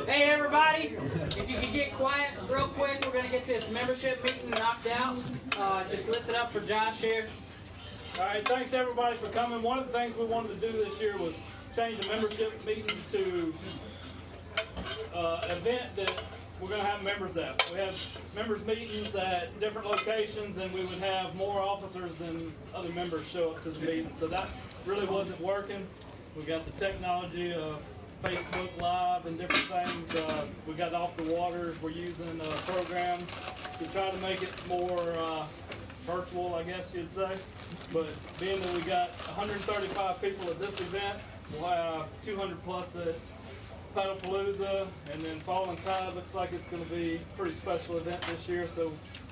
Hey everybody, if you could get quiet real quick, we're going to get this membership meeting knocked out. Just listen up for Josh here. All right, thanks everybody for coming. One of the things we wanted to do this year was change the membership meetings to an event that we're going to have members at. We have members meetings at different locations, and we would have more officers than other members show up to the meeting. So that really wasn't working. We got the technology of Facebook Live and different things. We got Off the Waters. We're using programs to try to make it more virtual, I guess you'd say. But being that we got 135 people at this event, we'll have 200 plus at Pedalpalooza, and then Falling Tide looks like it's going to be a pretty special event this year, so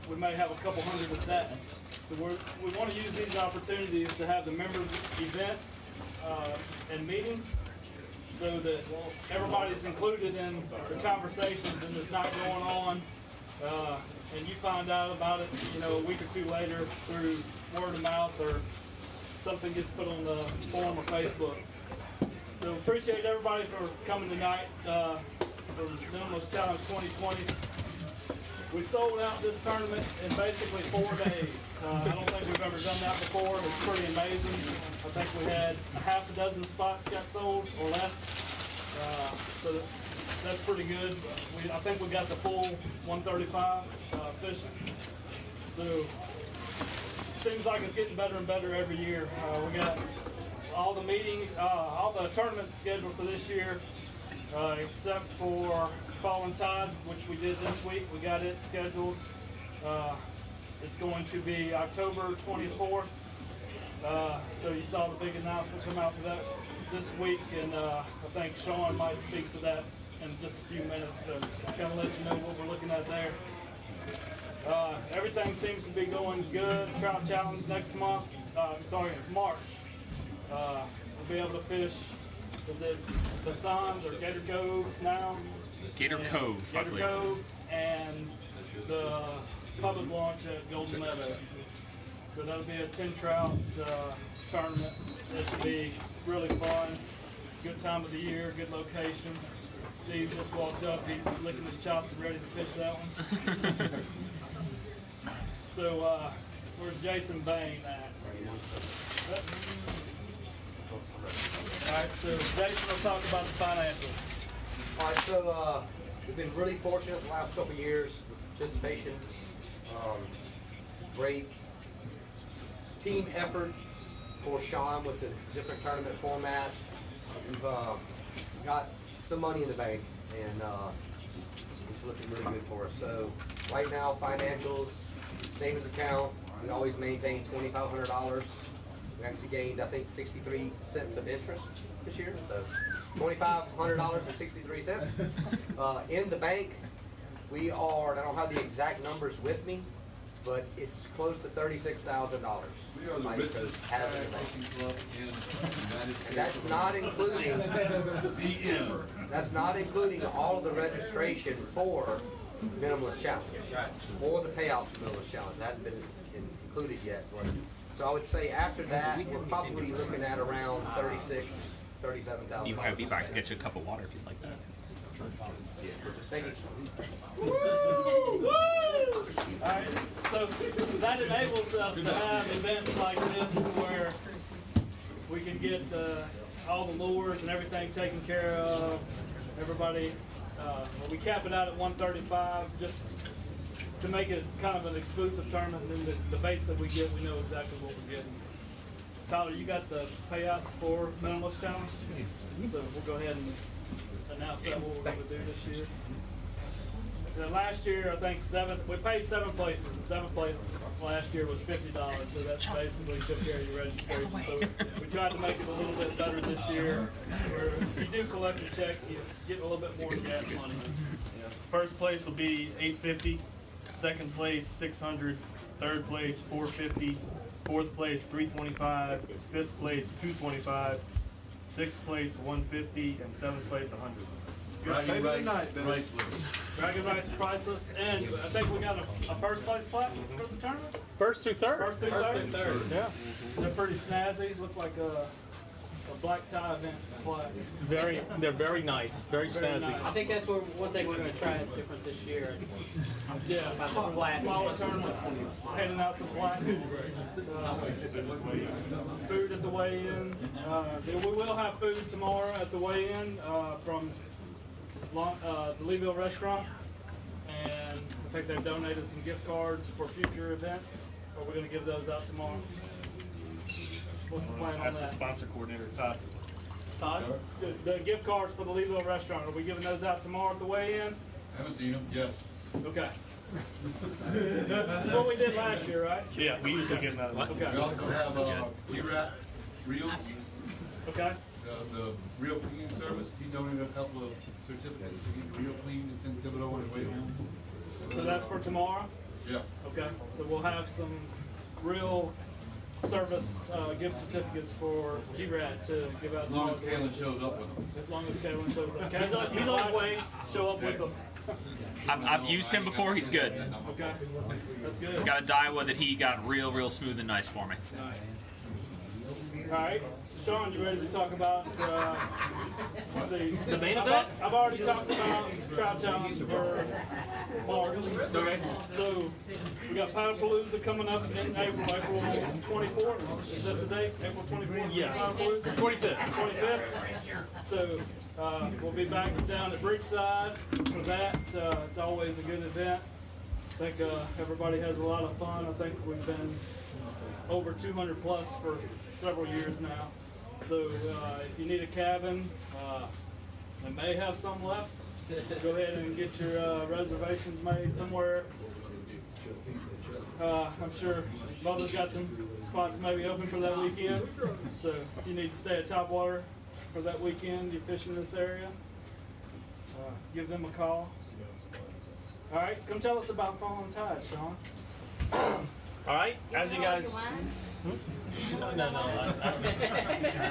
we may have a couple hundred at that. So we want to use these opportunities to have the members events and meetings so that everybody's included in the conversations and it's not going on. And you find out about it, a week or two later through word of mouth or something gets put on the forum or Facebook. So appreciate everybody for coming tonight for Minimalist Challenge 2020. We sold out this tournament in basically 4 days. I don't think we've ever done that before. It's pretty amazing. I think we had a half a dozen spots got sold or less. So that's pretty good. I think we got the full 135 fishing. So seems like it's getting better and better every year. We got all the meetings, all the tournaments scheduled for this year, except for Falling Tide, which we did this week. We got it scheduled. It's going to be October 24th. So you saw the big announcement come out for that this week, and I think Sean might speak to that in just a few minutes, so kind of let you know what we're looking at there. Everything seems to be going good. Trout Challenge next month, March. We'll be able to fish, is it the Sands or Gator Cove now? Gator Cove, Gator Cove, and the public launch at Golden Meadow. So that'll be a 10 trout tournament. It should be really fun. Good time of the year, good location. Steve just walked up, he's licking his chops and ready to fish that one. So where's Jason Bain at? Alright, so Jason will talk about the financials. Alright, so we've been really fortunate the last couple of years with participation. Great team effort for Sean with the different tournament formats. We've got some money in the bank, and it's looking really good for us. So right now, financials, savings account, we always maintain $2,500. We actually gained, I think, 63 cents of interest this year, so $2,500 and 63 cents. In the bank, we are, and I don't have the exact numbers with me, but it's close to $36,000. We are the richest club in the United States. And that's not including that's not including all of the registration for Minimalist Challenge, or the payouts for Minimalist Challenge. That hasn't been included yet. So I would say after that, we're probably looking at around $37,000. You have I can get you a cup of water if you'd like that. Thank you. Alright, so that enables us to have events like this where we can get all the lures and everything taken care of. Everybody, we cap it out at 135 just to make it kind of an exclusive tournament, and then the baits that we get, we know exactly what we're getting. Tyler, you got the payouts for Minimalist Challenge? So we'll go ahead and announce that what we're going to do this year. And last year, I think we paid 7 places. 7 places last year was $50, so that's basically took care of your registration. So we tried to make it a little bit better this year. Where if you do collect a check, you get a little bit more gas money. First place will be $850. Second place $600. Third place $450. Fourth place $325. Fifth place $225. Sixth place $150, and seventh place $100. Bragging rights priceless. Bragging rights priceless, and I think we got a first place plaque for the tournament. First through third. First through third. Yeah, they're pretty snazzy. Look like a black tie event flag. They're very nice, very Very snazzy. nice. I think that's one thing we're gonna try different this year. Yeah, About the flag. smaller tournaments, handing out some plaques. Food at the weigh-in. We will have food tomorrow at the weigh-in from the Leeville restaurant, and I think they've donated some gift cards for future events. Are we going to give those out tomorrow? What's the plan on That's the that? sponsor coordinator, Todd. Todd? The gift cards for the Leeville restaurant, are we giving those out tomorrow at the weigh-in? Haven't seen them, yes. Okay. That's what we did last year, right? Yeah, we usually get another one. Okay. We also have, G-Rat Reels, Okay. the Real Cleaning Service. He donated a couple of certificates to get Real Clean. It's in Thibodeau on the way home. So that's for tomorrow? Yeah. Okay, so we'll have some real service gift certificates for G-Rat to give out. As long as Kalen shows up with them. As long as Kalen shows up. He's on his way. Show up with them. I've used him before. He's good. Okay, that's good. Got a Daiwa that he got real smooth and nice for me. Nice. All right, Sean, you ready to talk about, let's see. The main event? I've already talked about Trout Challenge for March. Okay. So, we got Paddlepalooza coming up in April 24th. Is that the date? April 24th? Yes. Paddlepalooza? 25th. 25th. So, we'll be back down at Bridgeside for that. It's always a good event. I think everybody has a lot of fun. I think we've been over 200 plus for several years now. So if you need a cabin, they may have some left. Go ahead and get your reservations made somewhere. I'm sure Bubba's got some spots maybe open for that weekend. So if you need to stay at Topwater for that weekend, you're fishing this area, give them a call. All right, come tell us about Falling Tide, Sean. All right, as you guys. No, I don't think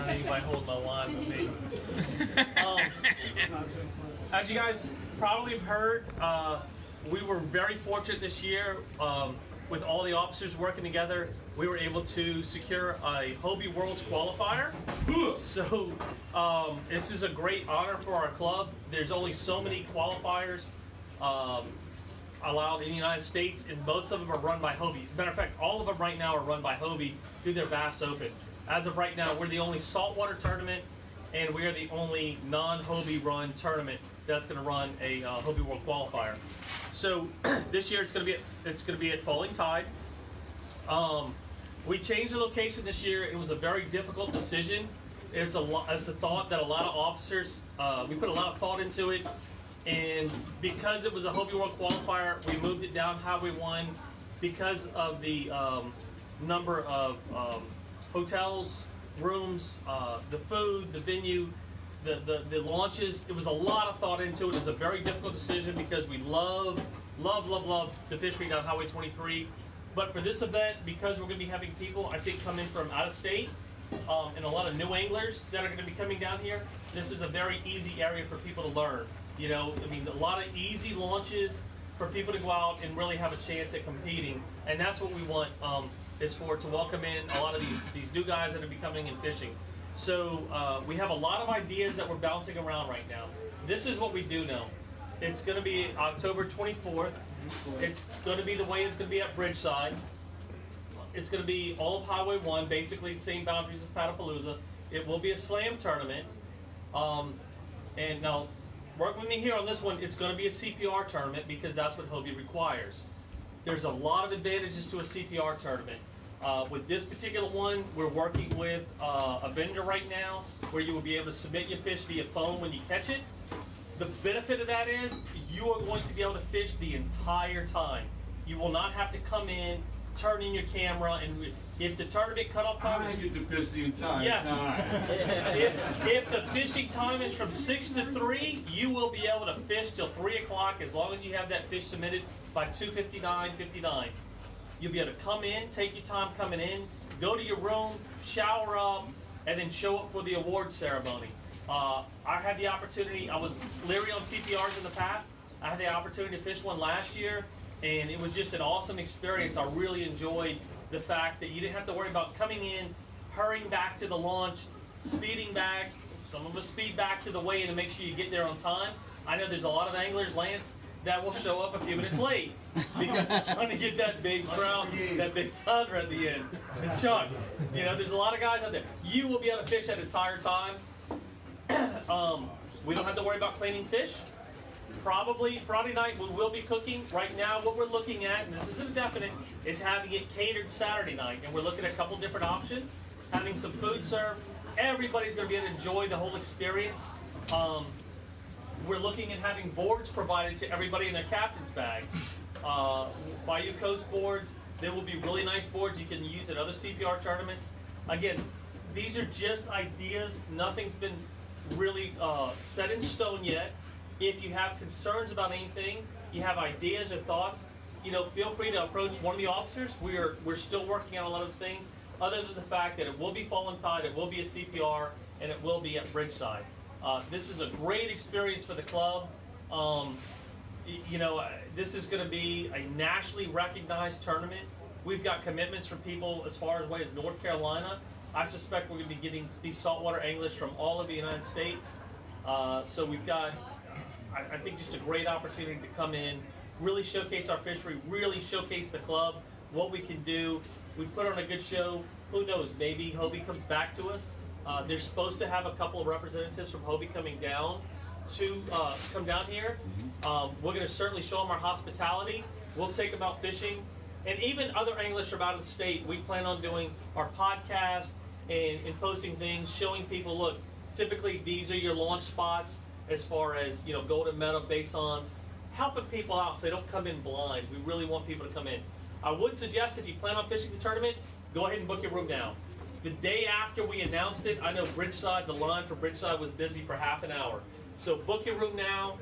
anybody holding my line but me. As you guys probably have heard, we were very fortunate this year with all the officers working together. We were able to secure a Hobie Worlds qualifier. So this is a great honor for our club. There's only so many qualifiers allowed in the United States, and most of them are run by Hobie. As a matter of fact, all of them right now are run by Hobie through their Bass Open. As of right now, we're the only saltwater tournament, and we are the only non-Hobie run tournament that's going to run a Hobie World qualifier. So this year it's going to be at Falling Tide. We changed the location this year. It was a very difficult decision. It's a thought that a lot of officers, we put a lot of thought into it. And because it was a Hobie World qualifier, we moved it down Highway 1 because of the number of hotels, rooms, the food, the venue, the launches. It was a lot of thought into it. It was a very difficult decision because we love the fishery down Highway 23. But for this event, because we're going to be having people, I think, come in from out of state, and a lot of new anglers that are going to be coming down here, this is a very easy area for people to learn. You know, I mean, a lot of easy launches for people to go out and really have a chance at competing, and that's what we want, is to welcome in a lot of these new guys that are be coming and fishing. So we have a lot of ideas that we're bouncing around right now. This is what we do now. It's going to be October 24th. It's going to be the way it's going to be at Bridgeside. It's going to be all of Highway 1, basically the same boundaries as Paddlepalooza. It will be a slam tournament. And now, work with me here on this one. It's going to be a CPR tournament because that's what Hobie requires. There's a lot of advantages to a CPR tournament. With this particular one, we're working with a vendor right now where you will be able to submit your fish via phone when you catch it. The benefit of that is you are going to be able to fish the entire time. You will not have to come in, turn in your camera, and if the tournament cutoff time I is... get to fish the entire Yes. time. If the fishing time is from 6 to 3, you will be able to fish till 3 o'clock as long as you have that fish submitted by 2:59:59. You'll be able to come in, take your time coming in, go to your room, shower up, and then show up for the award ceremony. I had the opportunity, I was leery on CPRs in the past. I had the opportunity to fish one last year, and it was just an awesome experience. I really enjoyed the fact that you didn't have to worry about coming in, hurrying back to the launch, speeding back. Some of us speed back to the weigh-in to make sure you get there on time. I know there's a lot of anglers, Lance, that will show up a few minutes late because they're trying to get that big trout, that big flounder at the end. And Chuck, you know, there's a lot of guys out there. You will be able to fish that entire time. We don't have to worry about cleaning fish. Probably Friday night we will be cooking. Right now what we're looking at, and this isn't definite, is having it catered Saturday night. And we're looking at a couple different options. Having some food served. Everybody's going to be able to enjoy the whole experience. We're looking at having boards provided to everybody in their captain's bags. Bayou Coast boards. There will be really nice boards you can use at other CPR tournaments. Again, these are just ideas. Nothing's been really set in stone yet. If you have concerns about anything, you have ideas or thoughts, you know, feel free to approach one of the officers. We're still working on a lot of things, other than the fact that it will be Fallen Tide, it will be a CPR, and it will be at Bridgeside. This is a great experience for the club. You know, this is going to be a nationally recognized tournament. We've got commitments from people as far away as North Carolina. I suspect we're going to be getting these saltwater anglers from all of the United States. So we've got, I think, just a great opportunity to come in, really showcase our fishery, really showcase the club, what we can do. We put on a good show. Who knows, maybe Hobie comes back to us. They're supposed to have a couple of representatives from Hobie coming down to come down here. We're going to certainly show them our hospitality. We'll take them out fishing. And even other anglers from out of the state, we plan on doing our podcast and posting things, showing people, look, typically these are your launch spots as far as, you know, golden medal, basons, helping people out so they don't come in blind. We really want people to come in. I would suggest if you plan on fishing the tournament, go ahead and book your room now. The day after we announced it, I know Bridgeside, the line for Bridgeside was busy for half an hour. So book your room now.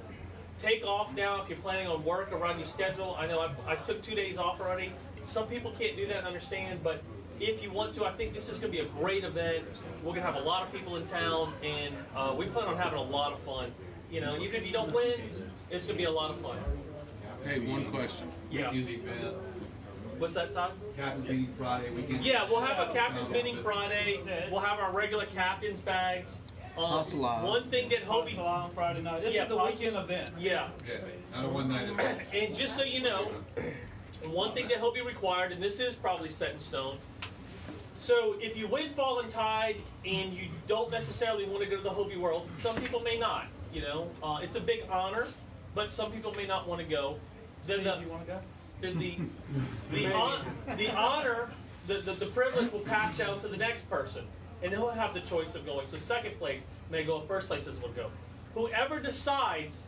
Take off now if you're planning on work around your schedule. I know I took 2 days off already. Some people can't do that and understand, but if you want to, I think this is going to be a great event. We're going to have a lot of people in town, and we plan on having a lot of fun. You know, even if you don't win, it's going to be a lot of fun. Hey, one question. Yeah. Weekend event, What's that, Todd? captain's meeting Friday, weekend. Yeah, we'll have a captain's meeting Friday. We'll have our regular captain's bags. One thing that Hobie, on Friday night. This Yeah, is a weekend event. yeah, Yeah, not a one-night event. and just so you know, one thing that Hobie required, and this is probably set in stone. So if you win Fallen Tide and you don't necessarily want to go to the Hobie World, some people may not. You know, it's a big honor, but some people may not want to go. Then You want to go? the honor, the privilege will pass down to the next person, and he'll have the choice of going. So second place may go, first place doesn't want to go. Whoever decides,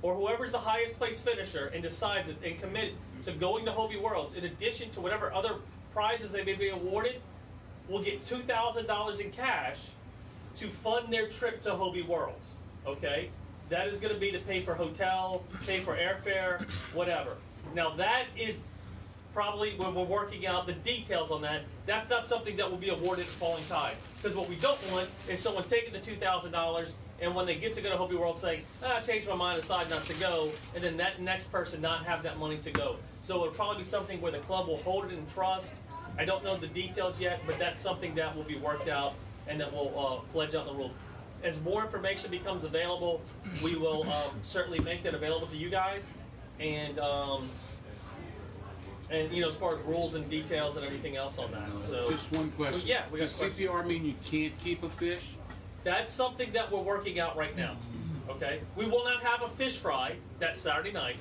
or whoever's the highest place finisher and decides it and commit to going to Hobie Worlds, in addition to whatever other prizes they may be awarded, will get $2,000 in cash to fund their trip to Hobie Worlds. Okay, that is going to be to pay for hotel, pay for airfare, whatever. Now that is probably when we're working out the details on that. That's not something that will be awarded at Falling Tide, because what we don't want is someone taking the $2,000 and when they get to go to Hobie World saying, I changed my mind, decide not to go, and then that next person not have that money to go. So it'll probably be something where the club will hold it in trust. I don't know the details yet, but that's something that will be worked out and that will fledge out the rules. As more information becomes available, we will certainly make that available to you guys. And you know, as far as rules and details and everything else on that. So Just one question. Yeah, we got Does CPR mean you can't keep a fish? that's something that we're working out right now. Okay, we will not have a fish fry that Saturday night,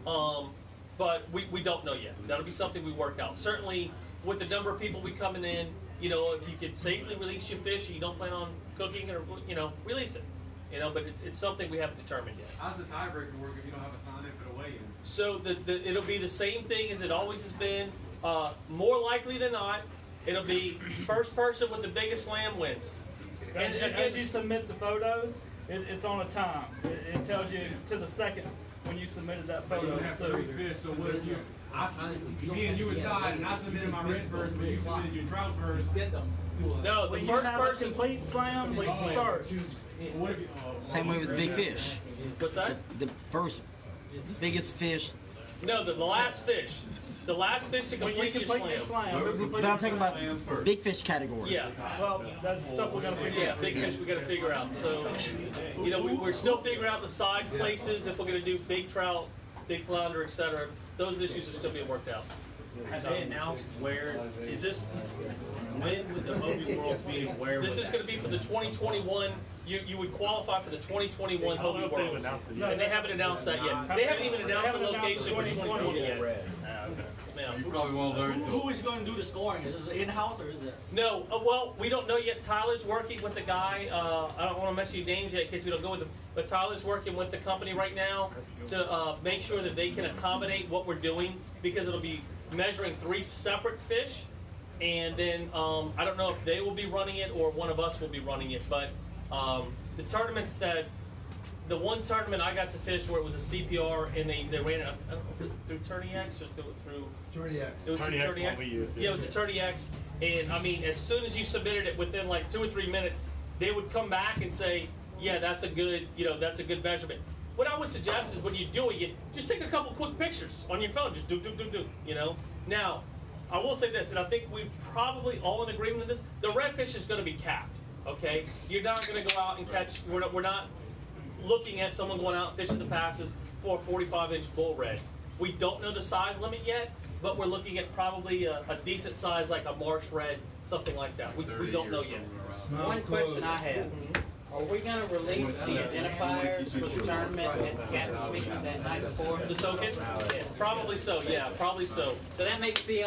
but we don't know yet. That'll be something we work out. Certainly, with the number of people we coming in, you know, if you could safely release your fish and you don't plan on cooking it, or you know, release it. You know, but it's something we haven't determined yet. How's the tiebreaker work if you don't have a sign in for the weigh-in? So it'll be the same thing as it always has been. More likely than not, it'll be first person with the biggest slam wins. And as you submit the photos, it's on a time. It tells you to the second when you submitted that But you photo. don't have So 3 fish, so what if me and you were tied, and I submitted my red first, but you submitted your trout first. No, the when you first have a person. complete slam, completes the first. What if you, Same way with the big fish. What's that? The first biggest fish. No, the last fish. The last fish to When you complete your complete your slam. slam. But I'm talking about big fish category. Yeah. Well, that's stuff we gotta figure Yeah, out. big fish we gotta figure out. So, you know, we're still figuring out the side places, if we're gonna do big trout, big flounder, etc. Those issues are still being worked out. Have they announced where, is this, when would the Hobie Worlds be, where This would is gonna be for the 2021, you would qualify for the 2021 Hobie Worlds. And they haven't announced that yet. They haven't even announced the location for 2020 yet. Yeah. You probably won't learn Who is going to do the scoring? Is it in-house or is it? No, well, we don't know yet. Tyler's working with the guy. I don't want to mess you names yet in case we don't go with him. But Tyler's working with the company right now to make sure that they can accommodate what we're doing, because it'll be measuring 3 separate fish. And then I don't know if they will be running it or one of us will be running it. But the tournaments that, the one tournament I got to fish where it was a CPR and they ran it, I don't know if it was through Tourney X or through Tourney X. It was through Tourney X. Yeah, it was a Tourney X. And I mean, as soon as you submitted it, within like 2 or 3 minutes, they would come back and say, yeah, that's a good, that's a good measurement. What I would suggest is when you're doing it, just take a couple quick pictures on your phone. Just do, Now, I will say this, and I think we're probably all in agreement on this. The redfish is going to be capped, okay? You're not going to go out and catch, we're not looking at someone going out and fishing the passes for a 45-inch bull red. We don't know the size limit yet, but we're looking at probably a decent size, like a marsh red, something like that. We don't know yet. One question I have, are we gonna release the identifiers for the tournament at the captain's meeting that night before? The token? Probably so, yeah, probably so. So that makes the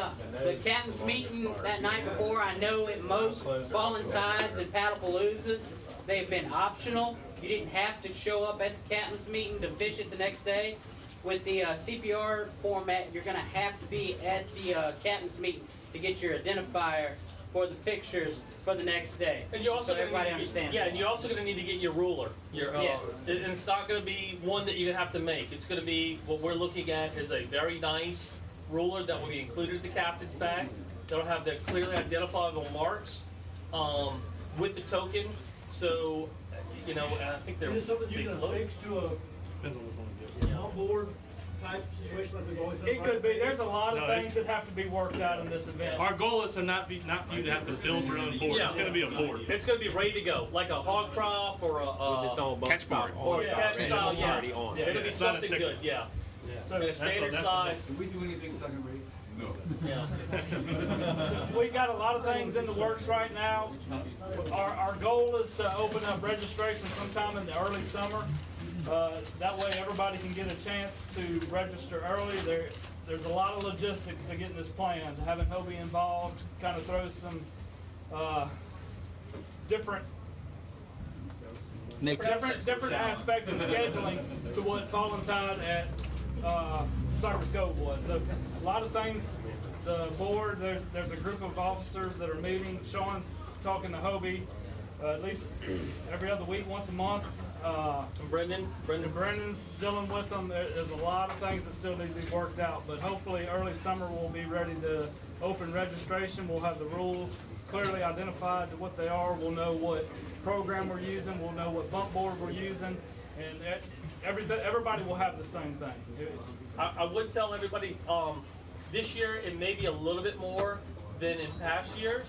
captain's meeting that night before. I know at most Fallen Tides and Paddlepaloozas, they've been optional. You didn't have to show up at the captain's meeting to fish it the next day. With the CPR format, you're going to have to be at the captain's meeting to get your identifier for the pictures for the next day. And you're also so everybody understands. Yeah, and you're also going to need to get your ruler. And it's not going to be one that you're going to have to make. It's going to be, what we're looking at is a very nice ruler that will be included in the captain's bags. That'll have the clearly identifiable marks with the token. So, and I think they're Is it something big you're float. gonna fix to a outboard type situation like we've always done? It could be. There's a lot of things that have to be worked out in this event. Our goal is to not for you to have to build your own board. Yeah. It's going to be a board. It's going to be ready to go, like a hog trough or a Catch board. or a catch style. Yeah, it'll be It's not a something sticker. good. Yeah, So and a standard size. Did we do anything second rate? No. Yeah. we got a lot of things in the works right now. Our goal is to open up registration sometime in the early summer. That way everybody can get a chance to register early. There's a lot of logistics to getting this planned. Having Hobie involved kind of throws some different aspects of scheduling to what Fallen Tide at Cypress Cove was. So a lot of things, the board, there's a group of officers that are meeting. Sean's talking to Hobie at least every other week, once a month. And Brendan's dealing with them. There's a lot of things that still need to be worked out, but hopefully early summer we'll be ready to open registration. We'll have the rules clearly identified to what they are. We'll know what program we're using. We'll know what bump board we're using, and everybody will have the same thing. I would tell everybody this year it may be a little bit more than in past years,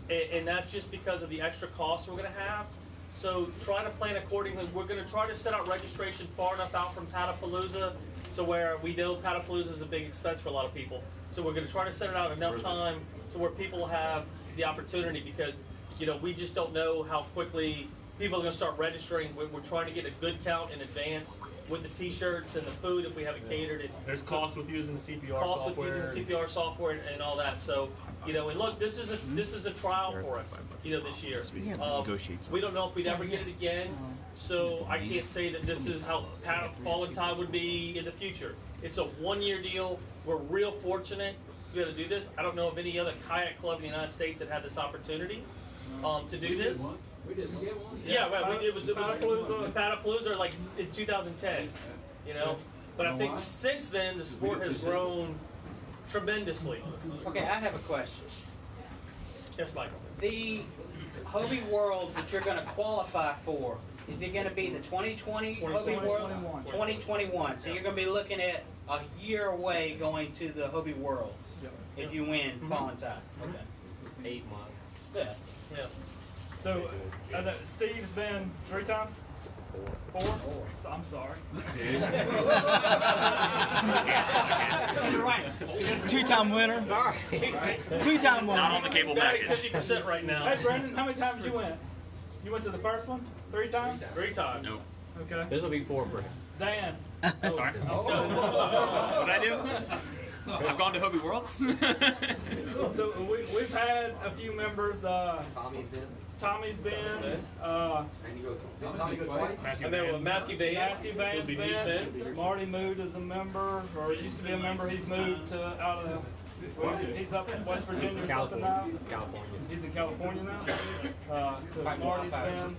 and that's just because of the extra costs we're going to have. So try to plan accordingly. We're going to try to set out registration far enough out from Paddlepalooza, so where we know Paddlepalooza is a big expense for a lot of people. So we're going to try to set it out enough time to where people have the opportunity, because we just don't know how quickly people are going to start registering. We're trying to get a good count in advance with the T-shirts and the food if we have it catered. There's costs with using the CPR costs software. with using the CPR software and all that. So and look, this is a trial for us. This year. We don't know if we'd ever get it again. So I can't say that this is how Fallen Tide would be in the future. It's a one-year deal. We're real fortunate to be able to do this. I don't know of any other kayak club in the United States that had this opportunity to do this. We didn't get one. Yeah, right. It was Paddlepalooza like in 2010. But I think since then the sport has grown tremendously. Okay, I have a question. Yes, Michael. The Hobie World that you're going to qualify for, Is it gonna be the 2020 Hobie 2021. World? 2021. So you're gonna be looking at a year away going to the Hobie Worlds if you win Fallen Tide. Okay. 8 months. Yeah. Yeah. So, Steve's been 3 times? 4? So, I'm sorry. 2-time winner. He's 2-time Not on winner. the cable batting package. 50% right now. Hey, Brendan, how many times you went? You went to the first one? 3 times? 3 times. Nope. Okay. This will be 4 for him. Dan. Sorry. What'd I do? I've gone to Hobie Worlds. So we've had a few members. Tommy's in. Tommy's been. And you go, did Tommy go twice? And then with Matthew Van. Matthew Van's been. Marty Mood is a member, or used to be a member. He's moved to out of. He's up in West Virginia or something now. California. He's in California now. So Marty's been.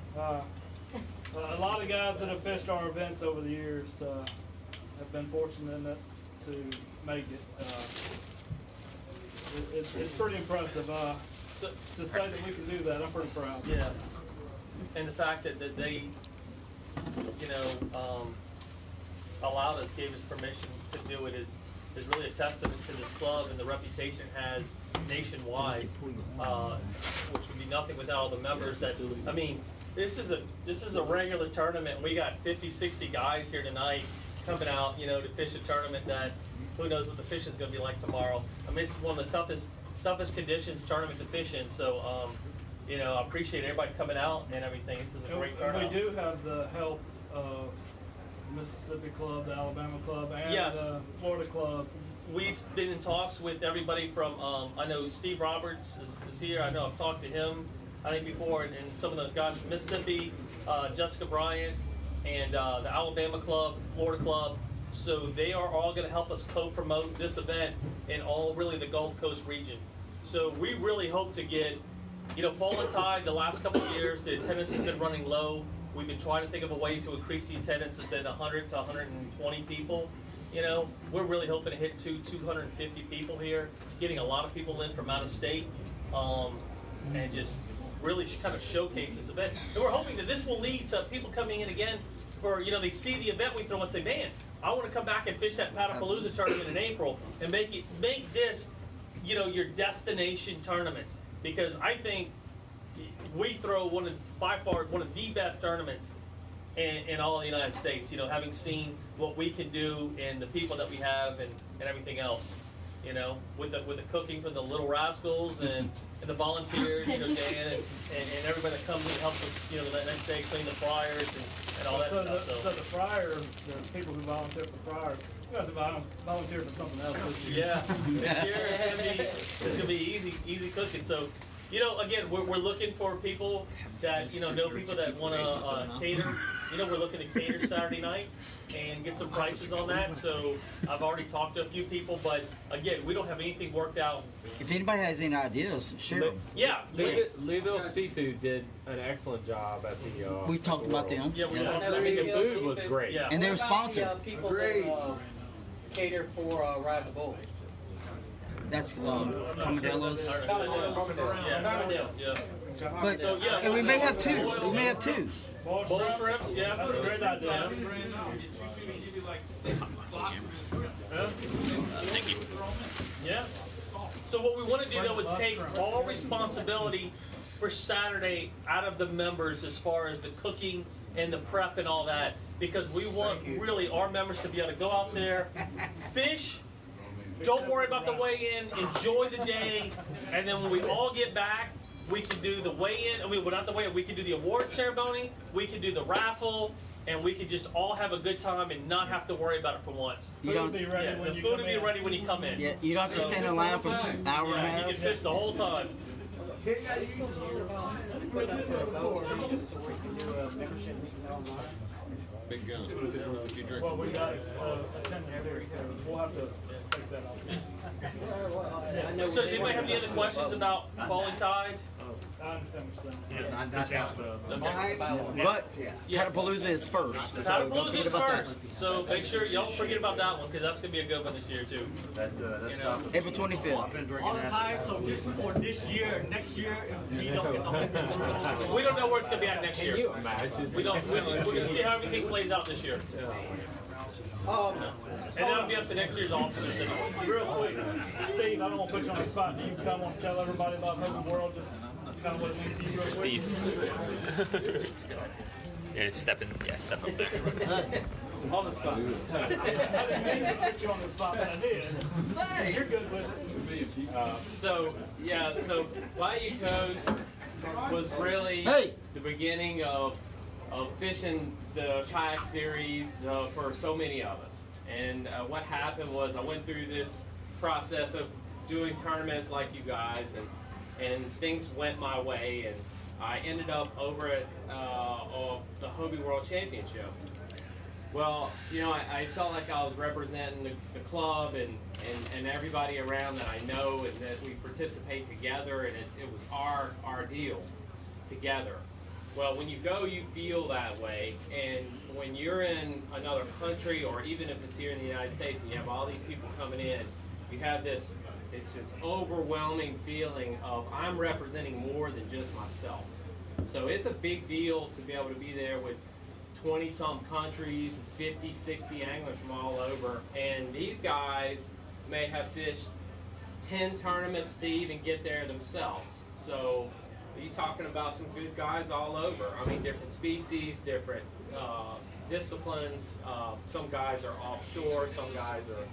A lot of guys that have fished our events over the years have been fortunate enough to make it. It's pretty impressive. To say that we can do that, I'm pretty proud. Yeah. And the fact that they, you know, allowed us, gave us permission to do it is really a testament to this club and the reputation it has nationwide, which would be nothing without all the members that, I mean, this is a regular tournament. We got 50, 60 guys here tonight coming out, you know, to fish a tournament that who knows what the fishing is going to be like tomorrow. I mean, it's one of the toughest conditions tournament to fish in. So, you know, I appreciate everybody coming out and everything. This is a great turnout. We do have the help of Mississippi Club, the Alabama Club, and Yes. the Florida Club. We've been in talks with everybody from, I know Steve Roberts is here. I know I've talked to him, I think, before, and some of the guys from Mississippi, Jessica Bryant, and the Alabama Club, Florida Club. So they are all going to help us co-promote this event in all really the Gulf Coast region. So we really hope to get, you know, Fallen Tide the last couple of years, the attendance has been running low. We've been trying to think of a way to increase the attendance. It's been 100 to 120 people. You know, we're really hoping to hit 250 people here, getting a lot of people in from out of state, and just really kind of showcase this event. And we're hoping that this will lead to people coming in again for, you know, they see the event we throw and say, man, I want to come back and fish that Paddlepalooza tournament in April and make this, you know, your destination tournament. Because I think we throw by far one of the best tournaments in all the United States, you know, having seen what we can do and the people that we have and everything else, you know, with the cooking from the Little Rascals and the volunteers, you know, Dan and everybody that comes and helps us, you know, the next day clean the fryers and all that stuff. So the fryer, the people who volunteer for fryers, you have to volunteer for something else this year. Yeah, this year it's gonna be easy cooking. So, you know, again, we're looking for people that, you know people that want to cater. You know, we're looking to cater Saturday night and get some prices on that. So I've already talked to a few people, but again, we don't have anything worked out. If anybody has any ideas, share them. Yeah, Louisville Seafood did an excellent job at the. We've talked about them. Yeah, we talked I about mean, the it. food was great. Yeah. And they were What about sponsored. the people that cater for Ride the Bull? That's Comadello's. Yeah. But So, yeah. and we may have two. We may have two. Bowl shrimps, yeah. That's a great idea. Thank you. Yeah. So what we want to do though is take all responsibility for Saturday out of the members as far as the cooking and the prep and all that, because we want really our members to be able to go out there, fish, don't worry about the weigh-in, enjoy the day, and then when we all get back, we can do the weigh-in. I mean, well, not the weigh-in. We can do the award ceremony. We can do the raffle, and we can just all have a good time and not have to worry about it for once. You Food will don't. be ready Yeah, when the you food come will be in. ready when you come in. Yeah, you don't have to stand in line for an hour and a Yeah, you half. can fish the whole time. Put up for a vote, so we can do a membership meeting online. Big gun. Well, we got attendance here, so we'll have to take that off. I know So does anybody have any other questions about Falling Tide? I understand what you're saying. Yeah. Not that. Okay. But Yes. Palooza is first. So don't Palooza forget is about that. first, so make sure y'all forget about that one, because that's gonna be a good one this year too. You know? April 25th. All the time, so just for this year, next year, if we don't get the whole. We don't know where it's gonna be at next year. We don't. We're gonna see how everything plays out this year. And that'll be up to next year's officers. Real quick, Steve, I don't want to put you on the spot. Do you kind of want to tell everybody about Hogan World, just kind of what it means to you real quick? Steve. Yeah, step up there. On the spot. I didn't mean to put you on the spot, but I did. Hey, you're good with it. So Bayou Coast was really the beginning of fishing the kayak series for so many of us. And what happened was I went through this process of doing tournaments like you guys, and things went my way, and I ended up over at the Hobie World Championship. Well, you know, I felt like I was representing the club and everybody around that I know, and that we participate together, and it was our deal together. Well, when you go, you feel that way, and when you're in another country, or even if it's here in the United States, and you have all these people coming in, you have this overwhelming feeling of I'm representing more than just myself. So it's a big deal to be able to be there with 20-some countries, 50, 60 anglers from all over, and these guys may have fished 10 tournaments to even get there themselves. So you're talking about some good guys all over. I mean, different species, different disciplines. Some guys are offshore, some guys are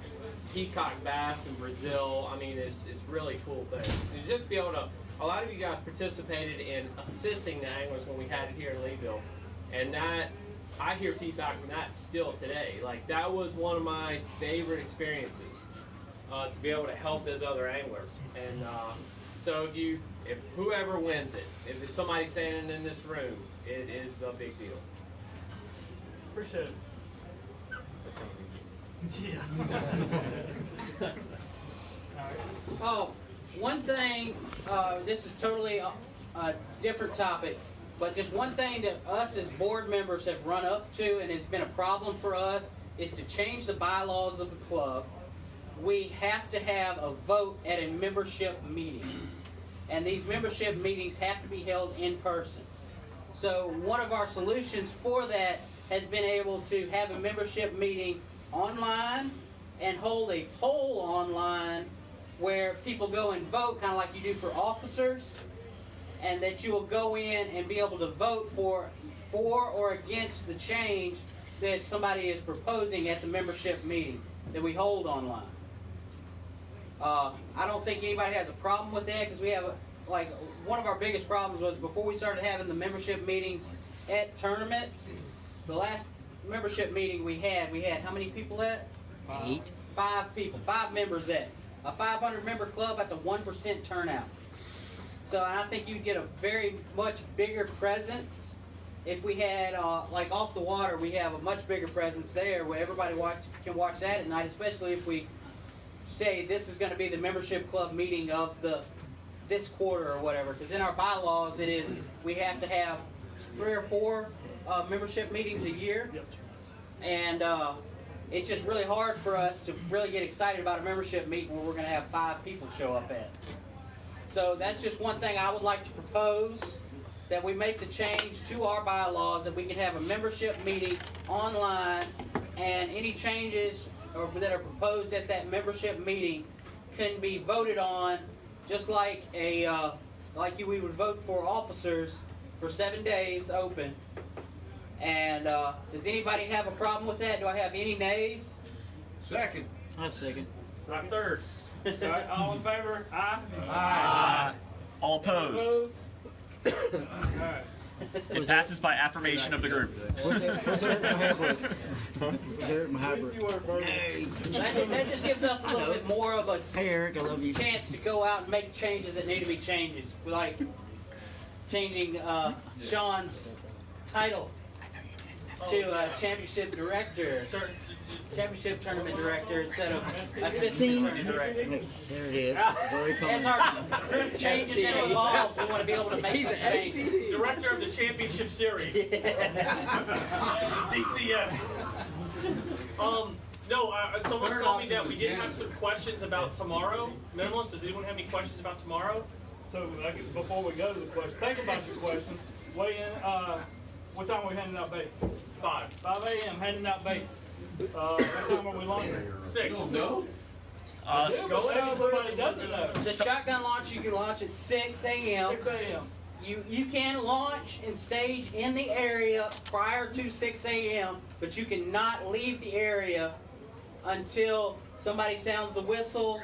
peacock bass in Brazil. I mean, it's really cool thing. To just be able to, a lot of you guys participated in assisting the anglers when we had it here in Leeville, and that, I hear feedback from that still today. Like, that was one of my favorite experiences, to be able to help those other anglers. And so if whoever wins it, if it's somebody standing in this room, it is a big deal. Appreciate it. Yeah. Oh, one thing, this is totally a different topic, but just one thing that us as board members have run up to, and it's been a problem for us, is to change the bylaws of the club. We have to have a vote at a membership meeting, and these membership meetings have to be held in person. So one of our solutions for that has been able to have a membership meeting online and hold a poll online where people go and vote, kind of like you do for officers, and that you will go in and be able to vote for or against the change that somebody is proposing at the membership meeting that we hold online. I don't think anybody has a problem with that, because we have, one of our biggest problems was before we started having the membership meetings at tournaments. The last membership meeting we had how many people at? 8. 5 people, 5 members at. A 500 member club, that's a 1% turnout. So I think you'd get a very much bigger presence if we had, like Off the Water, we have a much bigger presence there where everybody can watch that at night, especially if we say this is going to be the membership club meeting of this quarter or whatever. Because in our bylaws it is, we have to have 3 or 4 membership meetings a year. And it's just really hard for us to really get excited about a membership meeting where we're going to have 5 people show up at. So that's just one thing I would like to propose, that we make the change to our bylaws, that we can have a membership meeting online, and any changes that are proposed at that membership meeting can be voted on, just like we would vote for officers for 7 days open. And does anybody have a problem with that? Do I have any nays? Second. I'll second. I'm third. All right, all in favor? Aye? Aye. All opposed. All right. It passes by affirmation of the group. What's that my hybrid? What's that my hybrid? That just gives us a little bit more of a Hey Eric, I love you. chance to go out and make changes that need to be changed. Like changing Sean's title to championship director. championship tournament director instead of assistant tournament director. Look, there it is. It's already As coming. our group changes and evolves, we want to be able to make the changes. Director of the championship series. DCS. No, someone told me that we did have some questions about tomorrow. Minimalist, does anyone have any questions about tomorrow? So, before we go to the question, think about your question. Weigh in, what time are we handing out baits? 5 a.m. handing out baits. What time are we launching? 6. Go ahead, somebody doesn't know. The shotgun launch, you can launch at 6 a.m. 6 a.m. You can launch and stage in the area prior to 6 a.m., but you cannot leave the area until somebody sounds the whistle.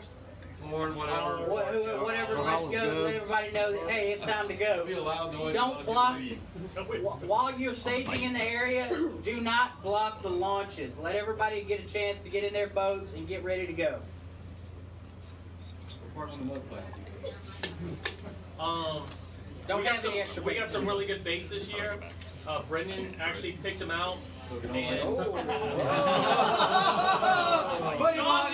Or whatever. Whatever, let's go, let everybody know that, hey, it's time to go. Be a loud noise. Don't block, while you're staging in the area, do not block the launches. Let everybody get a chance to get in their boats and get ready to go. Don't have any extra We got baits. some really good baits this year. Brendan actually picked them out. And Put him on.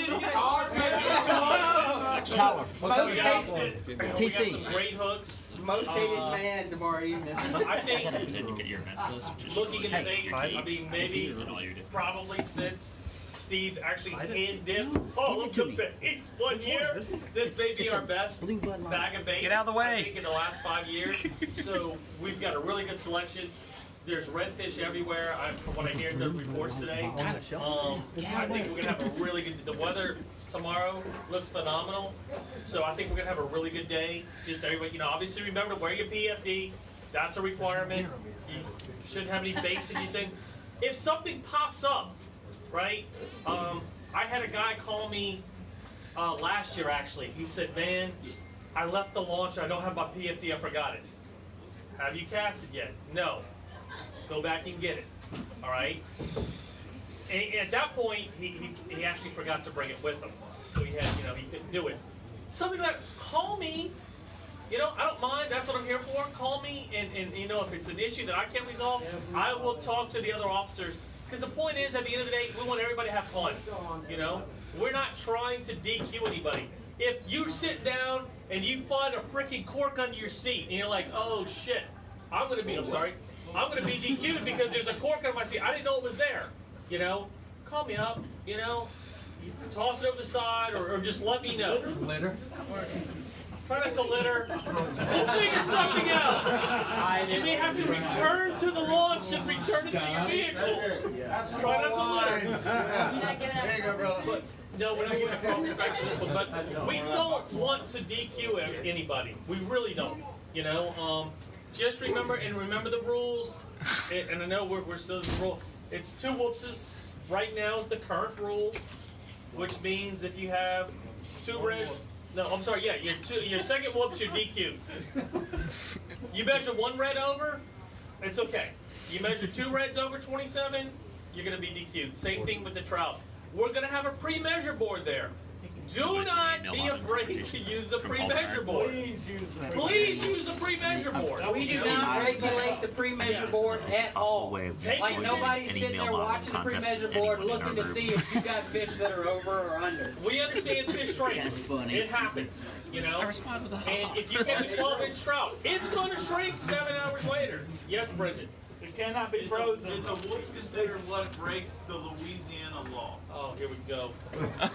Tyler. Most we hated, got TC. some great hooks. most hated man tomorrow evening. I think Then you get your events list, which is looking at the baits, I mean, maybe and all your different. probably since Steve actually hand dipped all of the baits one year, this may be our best bag of baits. Get out of the way. I think in the last 5 years. So we've got a really good selection. There's redfish everywhere. From what I hear in the reports today, I think we're gonna have a really good. The weather tomorrow looks phenomenal, so I think we're gonna have a really good day. Just everybody, obviously remember to wear your PFD. That's a requirement. You shouldn't have any baits in your thing. If something pops up, right? I had a guy call me last year actually. He said, "Man, I left the launch. I don't have my PFD. I forgot it. Have you casted yet? No. Go back and get it." All right. And at that point, he actually forgot to bring it with him, so he had he couldn't do it. Something like call me. I don't mind. That's what I'm here for. Call me, and if it's an issue that I can't resolve, I will talk to the other officers. Because the point is, at the end of the day, we want everybody to have fun. We're not trying to DQ anybody. If you sit down and you find a freaking cork under your seat, and you're like, "Oh shit, I'm gonna be DQ'd because there's a cork under my seat. I didn't know it was there." Call me up. Toss it over the side, or just let me know. Litter. Try not to litter. We'll figure something out. You may have to return to the launch and return it to your vehicle. Try not to litter. There you go, brother. But, no, we're not giving proper respect to this one, but we don't want to DQ anybody. We really don't. Just remember the rules. And I know we're still in the rule. It's 2 whoopses. Right now is the current rule, which means if you have 2 reds. No, I'm sorry. Yeah, your second whoops, you're DQ'd. You measure 1 red over, it's okay. You measure 2 reds over 27, you're going to be DQ'd. Same thing with the trout. We're going to have a pre-measure board there. Do not be afraid to use the pre-measure board. Please use the pre-measure board. We do not regulate the pre-measure board at all. Like nobody's sitting there watching the pre-measure board looking to see if you got fish that are over or under. We understand fish shrink. That's funny. It happens, I respond with a And if you get a 12-inch trout, it's going to shrink 7 hours later. Yes, Brendan. It cannot be frozen. Is a whoops considered what breaks the Louisiana law? Oh, here we go.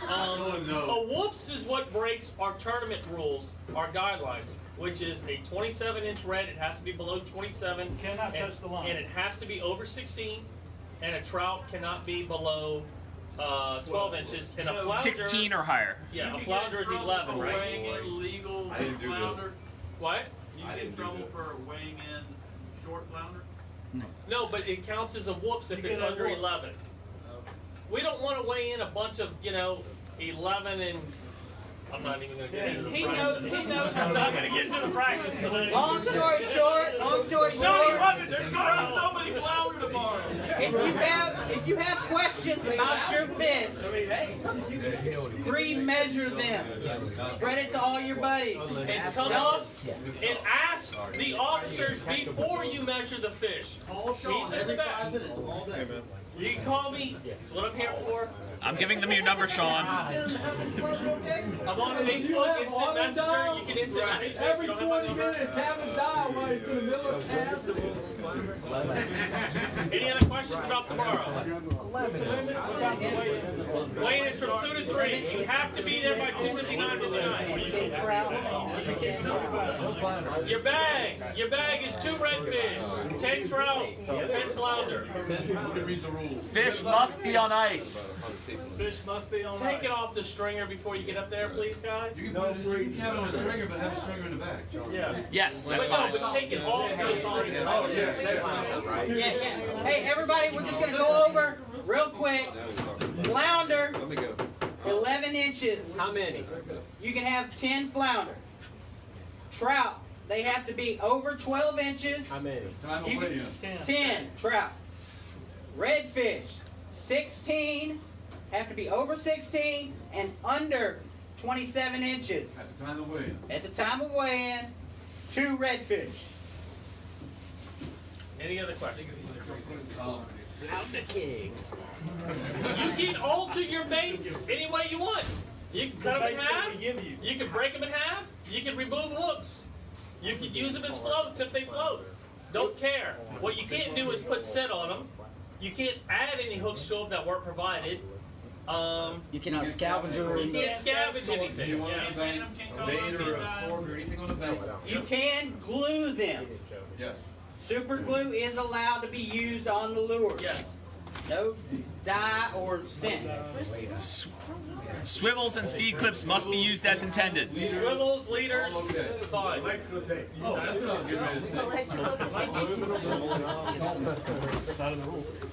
A whoops is what breaks our tournament rules, our guidelines, which is a 27-inch red. It has to be below 27. Cannot touch the line. And it has to be over 16. And a trout cannot be below 12 inches. And a flounder, 16 or higher. Yeah, a flounder is 11, right? Weighing in legal flounder. What? You get in trouble for weighing in short flounder? No, but it counts as a whoops if You it's get a under whoops. 11. We don't want to weigh in a bunch of, 11 and... I'm not even going to get into the practice. He knows I'm not going to get into the practice today. Long story short, No, you're right. There's going to be so many flounders tomorrow. if if you have questions about your fish, pre-measure them. Spread it to all your buddies. And come up and ask the officers before you measure the fish. Keep it in the back. You can call me. That's what I'm here for. I'm giving them your number, Sean. I'm on Facebook, instant messenger. You can instant message. Every 20 minutes, have a dial while he's in the middle of tabs. Any other questions about tomorrow? Weigh-in is from 2 to 3. You have to be there by 2:59 for the night. Your bag is 2 redfish, 10 trout, 10 flounder. Fish must be on ice. Fish must be on. Take it off the stringer before you get up there, please, guys. You can have it on a stringer, but have a stringer in the back. Yeah. Yes, that's But no, fine. but take it off the stringer. Oh, yeah. Yeah. Hey, everybody, we're just gonna go over real quick. Flounder, 11 inches. How many? You can have 10 flounder. Trout, they have to be over 12 inches. How many? Time of weigh-in. 10 trout. Redfish, 16, have to be over 16 and under 27 inches. At the time of weigh-in. At the time of weigh-in, 2 redfish. Any other questions? I'm the king. You can alter your baits any way you want. You can cut them in half. You can break them in half. You can remove hooks. You can use them as floats if they float. Don't care. What you can't do is put set on them. You can't add any hooks to them that weren't provided. You cannot scavenge or You can't scavenge Do you anything. want a bait or a cord or anything on the bait? You can glue them. Yes. Super glue is allowed to be used on the lure. Yes. No dye or scent. Swivels and speed clips must be used as intended. Swivels, leaders, fine. Oh, that's what I was getting ready to say.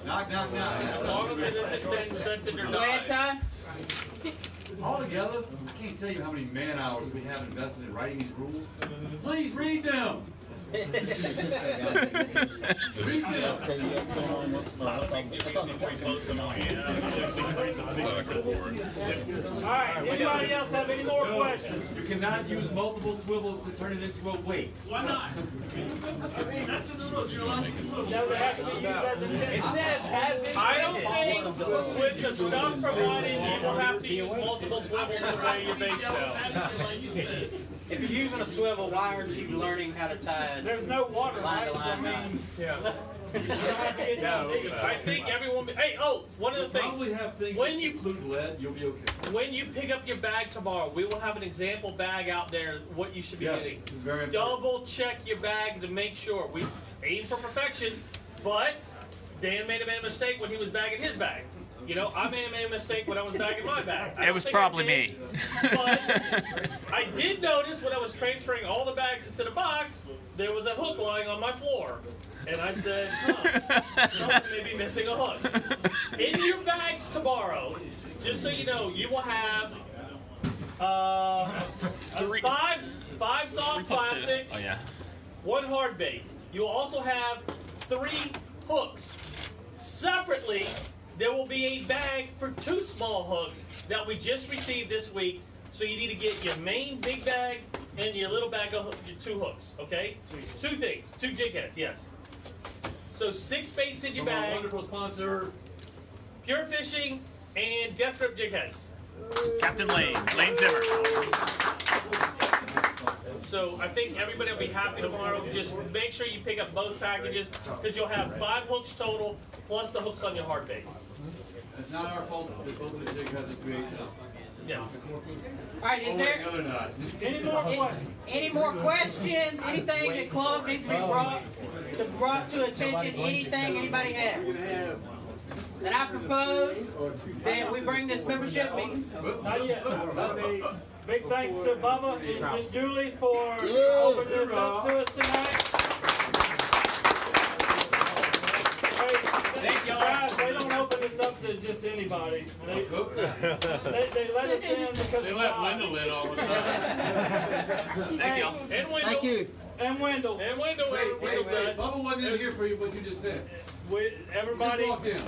Knock. As long as it isn't been scented or Go ahead, dyed. Ty. Altogether, I can't tell you how many man hours we have invested in writing these rules. Please read them. Read them. Alright, anybody else have any more questions? You cannot use multiple swivels to turn it into a weight. Why not? That's in the rules, you're allowed to use rules. That would have to be used as intended. I don't think with the stuff provided, you will have to use multiple swivels to weigh your baits down. If you're using a swivel, why aren't you learning how to tie it? There's no water, right? So, I mean, I think everyone. Hey, one of the things. Probably have things When that you- include lead, you'll be okay. When you pick up your bag tomorrow, we will have an example bag out there, what you should be Yes, getting. it's very important. Double check your bag to make sure. We aim for perfection, but Dan made a mistake when he was bagging his bag. You know, I made a mistake when I was bagging my bag. I It don't was think I probably did, me. But I did notice when I was transferring all the bags into the box, there was a hook lying on my floor. And I said, someone may be missing a hook. In your bags tomorrow, just so you know, you will have five soft plastics, Oh yeah. 1 hard bait. You will also have 3 hooks. Separately, there will be a bag for 2 small hooks that we just received this week. So you need to get your main big bag and your little bag of your 2 hooks, okay? 2 things, 2 jig heads, yes. So 6 baits in your From our bag, wonderful sponsor, Pure Fishing and Death Grip jig heads. Captain Lane Zimmer. So I think everybody will be happy tomorrow. Just make sure you pick up both packages because you'll have 5 hooks total plus the hooks on your hard bait. it's not our fault that both of the jig has a 3/8 up. Yeah. All right, is Oh, there no, they're not. any more questions? any more questions? Anything the club needs to be brought to attention? Anything anybody has? Then I propose that we bring this membership meeting. Not yet. Big thanks to Bubba and Miss Julie for opening this up to us tonight. Thank you, guys. They don't open this up to just anybody. They let us in because They of let God. Wendell in all the time. Thank y'all. And Wendell. Thank you. And Wendell. And Wendell. Wait. Bubba wasn't in here for you, what you just said. Everybody. Just walked in.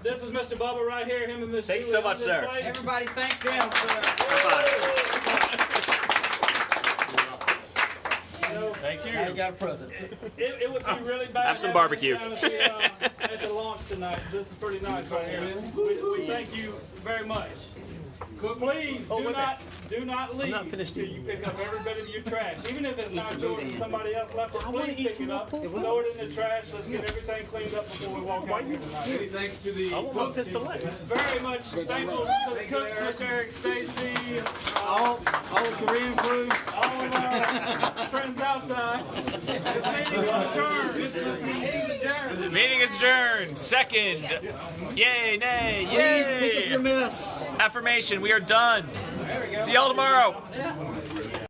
This is Mr. Bubba right here, him and Miss Thank you Julie so on much, this sir. place. Everybody thank them, sir. You know, Thank you. Now you got a present. it would be really bad. Have some having barbecue. this down at the launch tonight. This is pretty nice right here. We thank you very much. Please do not leave until you pick up every bit of your trash. Even if it's not yours and somebody else left it, please pick it up. Throw it in the trash. Let's get everything cleaned up before we walk out here tonight. Many thanks to the cooks. Very much thankful to the cooks, Mr. Eric Stacy, All the Korean crew. all of our friends outside. This meeting is adjourned. Meeting is adjourned. Second. Yay, nay, Please pick up yay. your mess. Affirmation, we are done. See y'all tomorrow.